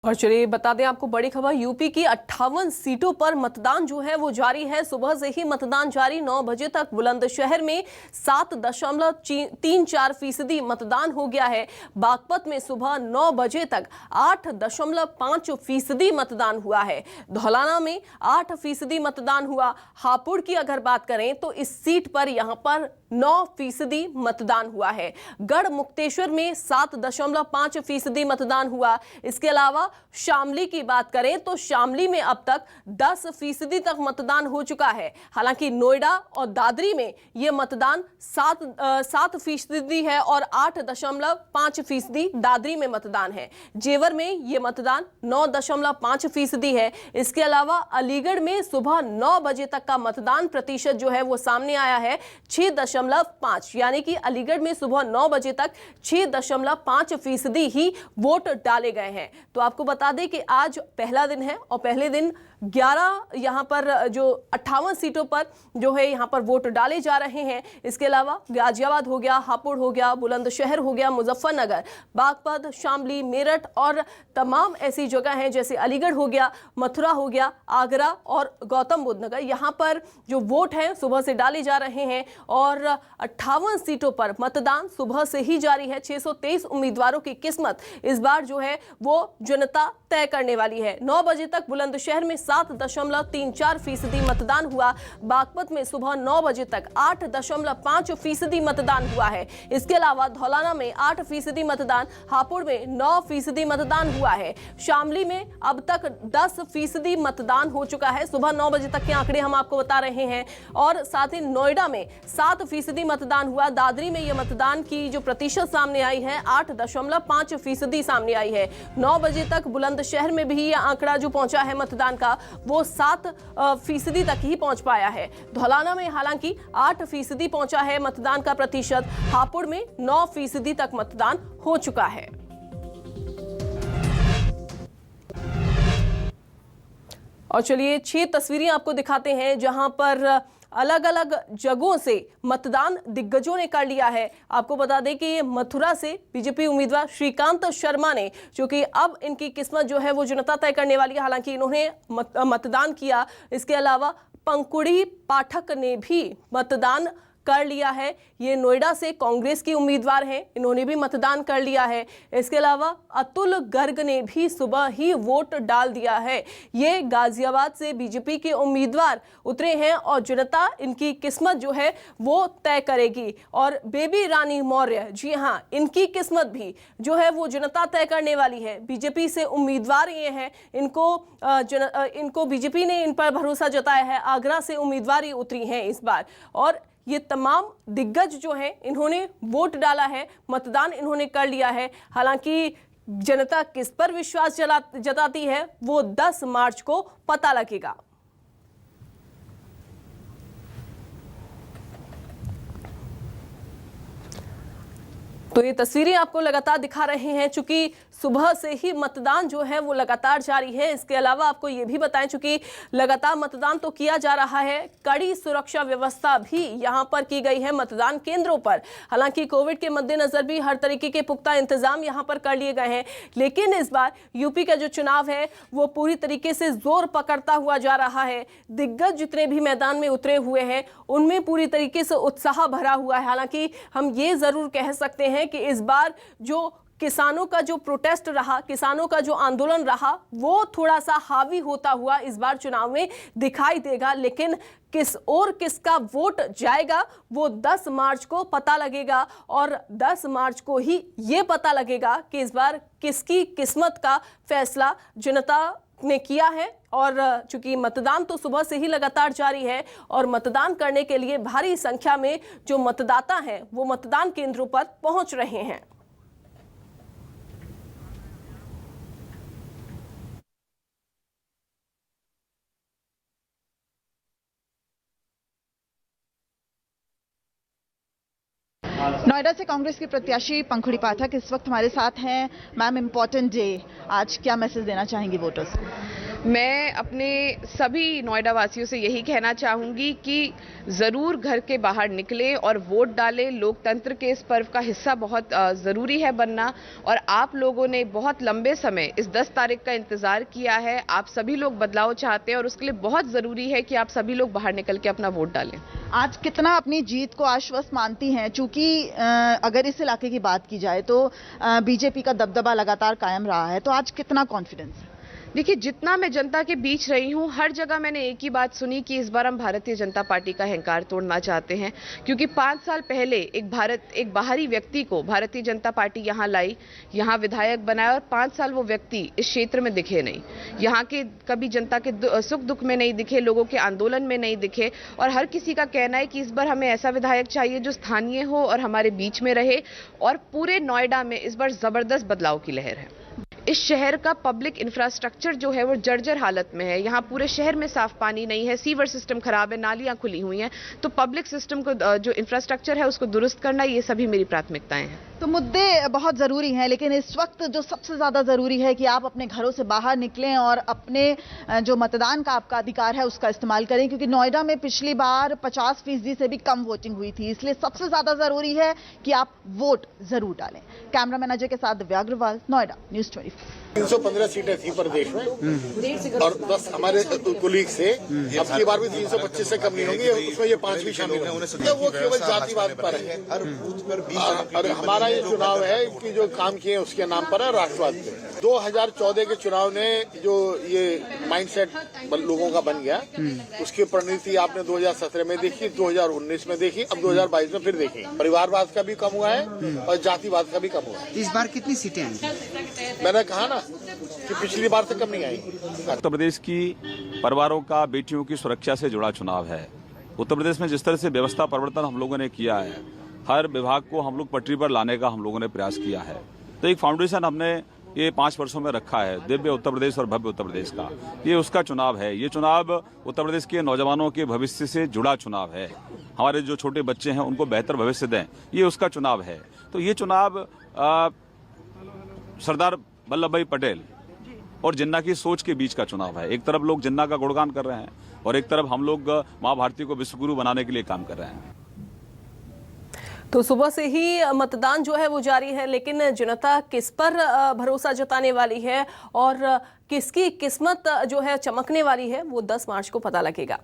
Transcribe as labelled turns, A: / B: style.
A: और चलिए बता दें आपको बड़ी खबर, यूपी की 58 सीटों पर मतदान जो है वो जारी है। सुबह से ही मतदान जारी, 9 बजे तक बुलंदशहर में 7.34% मतदान हो गया है। बागपत में सुबह 9 बजे तक 8.5% मतदान हुआ है। धौलाना में 8% मतदान हुआ। हापुड़ की अगर बात करें तो इस सीट पर यहां पर 9% मतदान हुआ है। गढ़ मुक्तेश्वर में 7.5% मतदान हुआ। इसके अलावा शामली की बात करें तो शामली में अब तक 10% तक मतदान हो चुका है। हालांकि नोएडा और दादरी में यह मतदान 7% है और 8.5% दादरी में मतदान है। जेवर में यह मतदान 9.5% है। इसके अलावा अलीगढ़ में सुबह 9 बजे तक का मतदान प्रतिशत जो है वो सामने आया है 6.5, यानी कि अलीगढ़ में सुबह 9 बजे तक 6.5% ही वोट डाले गए हैं। तो आपको बता दें कि आज पहला दिन है और पहले दिन 11 यहाँ पर जो 58 सीटों पर जो है यहाँ पर वोट डाले जा रहे हैं। इसके अलावा गाजियाबाद हो गया, हापुड़ हो गया, बुलंदशहर हो गया, मुजफ्फरनगर, बागपत, शामली, मेरठ और तमाम ऐसी जगह हैं जैसे अलीगढ़ हो गया, मथुरा हो गया, आगरा और गौतम बुद्ध नगर, यहाँ पर जो वोट हैं सुबह से डाले जा रहे हैं। और 58 सीटों पर मतदान सुबह से ही जारी है। 623 उम्मीदवारों की किस्मत इस बार जो है वो जनता तय करने वाली है। 9 बजे तक बुलंदशहर में 7.34% मतदान हुआ। बागपत में सुबह 9 बजे तक 8.5% मतदान हुआ है। इसके अलावा धौलाना में 8% मतदान, हापुड़ में 9% मतदान हुआ है। शामली में अब तक 10% मतदान हो चुका है। सुबह 9 बजे तक के आंकड़े हम आपको बता रहे हैं। और साथ ही नोएडा में 7% मतदान हुआ। दादरी में यह मतदान की जो प्रतिशत सामने आई है 8.5% सामने आई है। 9 बजे तक बुलंदशहर में भी यह आंकड़ा जो पहुंचा है मतदान का वो 7% तक ही पहुंच पाया है। धौलाना में हालांकि 8% पहुंचा है मतदान का प्रतिशत। हापुड़ में 9% तक मतदान हो चुका है। और चलिए 6 तस्वीरें आपको दिखाते हैं जहां पर अलग अलग जगहों से मतदान दिग्गजों ने कर लिया है। आपको बता दें कि मथुरा से बीजेपी उम्मीदवार श्रीकांत शर्मा ने, जो कि अब इनकी किस्मत जो है वो जनता तय करने वाली है, हालांकि इन्होंने मतदान किया। इसके अलावा पंकुड़ी पाठक ने भी मतदान कर लिया है। ये नोएडा से कांग्रेस की उम्मीदवार हैं, इन्होंने भी मतदान कर लिया है। इसके अलावा अतुल गर्ग ने भी सुबह ही वोट डाल दिया है। ये गाजियाबाद से बीजेपी के उम्मीदवार उतरे हैं और जनता इनकी किस्मत जो है वो तय करेगी। और बेबी रानी मौर्य, जी हाँ, इनकी किस्मत भी जो है वो जनता तय करने वाली है। बीजेपी से उम्मीदवार ये हैं, इनको बीजेपी ने इन पर भरोसा जताया है। आगरा से उम्मीदवार ये उतरी हैं इस बार। और ये तमाम दिग्गज जो हैं इन्होंने वोट डाला है, मतदान इन्होंने कर लिया है। हालांकि जनता किस पर विश्वास जताती है वो 10 मार्च को पता लगेगा। तो ये तस्वीरें आपको लगातार दिखा रहे हैं, चूंकि सुबह से ही मतदान जो है वो लगातार जारी है। इसके अलावा आपको ये भी बताएं, चूंकि लगातार मतदान तो किया जा रहा है, कड़ी सुरक्षा व्यवस्था भी यहां पर की गई है मतदान केंद्रों पर। हालांकि कोविड के मद्देनजर भी हर तरीके के पुख्ता इंतजाम यहां पर कर लिए गए हैं। लेकिन इस बार यूपी का जो चुनाव है वो पूरी तरीके से जोर पकड़ता हुआ जा रहा है। दिग्गज जितने भी मैदान में उतरे हुए हैं उनमें पूरी तरीके से उत्साह भरा हुआ है। हालांकि हम ये जरूर कह सकते हैं कि इस बार जो किसानों का जो प्रोटेस्ट रहा, किसानों का जो आंदोलन रहा, वो थोड़ा सा हावी होता हुआ इस बार चुनाव में दिखाई देगा। लेकिन किस और किसका वोट जाएगा वो 10 मार्च को पता लगेगा। और 10 मार्च को ही ये पता लगेगा कि इस बार किसकी किस्मत का फैसला जनता ने किया है। और चूंकि मतदान तो सुबह से ही लगातार जारी है और मतदान करने के लिए भारी संख्या में जो मतदाता हैं वो मतदान केंद्रों पर पहुंच रहे हैं।
B: नोएडा से कांग्रेस के प्रत्याशी पंखुड़ी पाठक इस वक्त हमारे साथ हैं। मैम, इम्पोर्टेंट डे, आज क्या मैसेज देना चाहेंगी वोटर्स?
C: मैं अपने सभी नोएडा वासियों से यही कहना चाहूँगी कि ज़रूर घर के बाहर निकलें और वोट डालें। लोकतंत्र के इस पर्व का हिस्सा बहुत ज़रूरी है बनना, और आप लोगों ने बहुत लंबे समय इस 10 तारीख का इंतज़ार किया है। आप सभी लोग बदलाव चाहते हैं और उसके लिए बहुत ज़रूरी है कि आप सभी लोग बाहर निकल के अपना वोट डालें।
B: आज कितना अपनी जीत को आश्वस्त मानती हैं? चूंकि अगर इस इलाके की बात की जाए तो बीजेपी का दबदबा लगातार कायम रहा है, तो आज कितना कॉन्फिडेंस है?
C: देखिए, जितना मैं जनता के बीच रही हूँ, हर जगह मैंने एक ही बात सुनी कि इस बार हम भारतीय जनता पार्टी का अहंकार तोड़ना चाहते हैं, क्योंकि 5 साल पहले एक बाहरी व्यक्ति को भारतीय जनता पार्टी यहाँ लाई, यहाँ विधायक बनाया, और 5 साल वो व्यक्ति इस क्षेत्र में दिखे नहीं। यहाँ के कभी जनता के सुख दुख में नहीं दिखे, लोगों के आंदोलन में नहीं दिखे, और हर किसी का कहना है कि इस बार हमें ऐसा विधायक चाहिए जो स्थानीय हो और हमारे बीच में रहे। और पूरे नोएडा में इस बार जबरदस्त बदलाव की लहर है। इस शहर का पब्लिक इंफ्रास्ट्रक्चर जो है वो जर्जर हालत में है। यहाँ पूरे शहर में साफ पानी नहीं है, सीवर सिस्टम खराब है, नालियां खुली हुई हैं। तो पब्लिक सिस्टम को जो इंफ्रास्ट्रक्चर है उसको दुरुस्त करना, ये सभी मेरी प्राथमिकताएं हैं।
B: तो मुद्दे बहुत ज़रूरी हैं, लेकिन इस वक्त जो सबसे ज़्यादा ज़रूरी है कि आप अपने घरों से बाहर निकलें और अपने जो मतदान का आपका अधिकार है उसका इस्तेमाल करें, क्योंकि नोएडा में पिछली बार 50% से भी कम वोटिंग हुई थी। इसलिए सबसे ज़्यादा ज़रूरी है कि आप वोट ज़रूर डालें। कैमरामैन अजय के साथ दिव्या अग्रवाल, नोएडा, न्यूज़ 24।
D: 315 सीटें थी प्रदेश में और 10 हमारे कुलीग से। अब की बार भी 325 से कम नहीं होंगी, उसमें ये 5 भी शामिल होंगे। वो केवल जातिवाद पर है। और हमारा ये चुनाव है कि जो काम किए उसके नाम पर है, राष्ट्रवाद पे। 2014 के चुनाव ने जो ये माइंडसेट लोगों का बन गया, उसकी परिणति आपने 2017 में देखी, 2019 में देखी, अब 2022 में फिर देखी। परिवारवाद का भी कम हुआ है और जातिवाद का भी कम हुआ है।
E: इस बार कितनी सीटें आएंगी?
D: मैंने कहा ना कि पिछली बार से कम नहीं आई।
F: उत्तर प्रदेश की परिवारों का, बेटियों की सुरक्षा से जुड़ा चुनाव है। उत्तर प्रदेश में जिस तरह से व्यवस्था परिवर्तन हम लोगों ने किया है, हर विभाग को हम लोग पटरी पर लाने का हम लोगों ने प्रयास किया है। तो एक फाउंडेशन हमने ये 5 वर्षों में रखा है, दिव्य उत्तर प्रदेश और भव्य उत्तर प्रदेश का। ये उसका चुनाव है। ये चुनाव उत्तर प्रदेश के नौजवानों के भविष्य से जुड़ा चुनाव है। हमारे जो छोटे बच्चे हैं उनको बेहतर भविष्य दें, ये उसका चुनाव है। तो ये चुनाव सरदार वल्लभ भाई पटेल और जिन्ना की सोच के बीच का चुनाव है। एक तरफ लोग जिन्ना का गुणगान कर रहे हैं और एक तरफ हम लोग माँ भारती को विश्वगुरु बनाने के लिए काम कर रहे हैं।
A: तो सुबह से ही मतदान जो है वो जारी है, लेकिन जनता किस पर भरोसा जताने वाली है और किसकी किस्मत जो है चमकने वाली है, वो 10 मार्च को पता लगेगा।